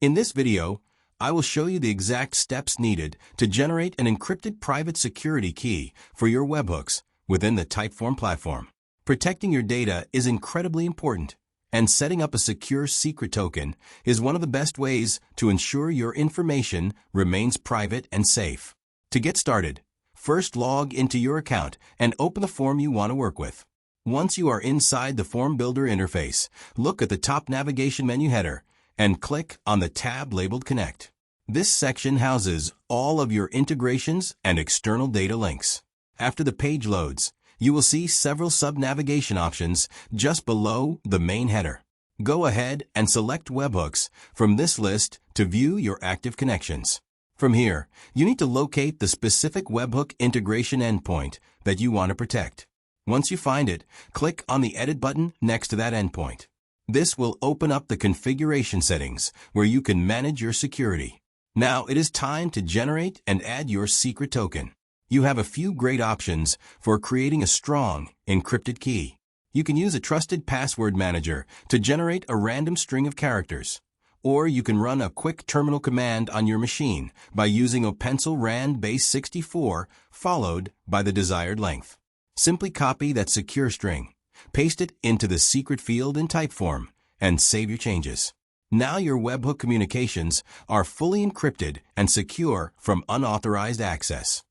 In this video, I will show you the exact steps needed to generate an encrypted private security key for your webhooks within the Typeform platform. Protecting your data is incredibly important, and setting up a secure secret token is one of the best ways to ensure your information remains private and safe. To get started, first log into your account and open the form you want to work with. Once you are inside the Form Builder interface, look at the top navigation menu header and click on the tab labeled Connect. This section houses all of your integrations and external data links. After the page loads, you will see several sub-navigation options just below the main header. Go ahead and select Webhooks from this list to view your active connections. From here, you need to locate the specific webhook integration endpoint that you want to protect. Once you find it, click on the Edit button next to that endpoint. This will open up the configuration settings where you can manage your security. Now it is time to generate and add your secret token. You have a few great options for creating a strong, encrypted key. You can use a trusted password manager to generate a random string of characters. Or you can run a quick terminal command on your machine by using a pencil rand base 64 followed by the desired length. Simply copy that secure string, paste it into the secret field in Typeform, and save your changes. Now your webhook communications are fully encrypted and secure from unauthorized access.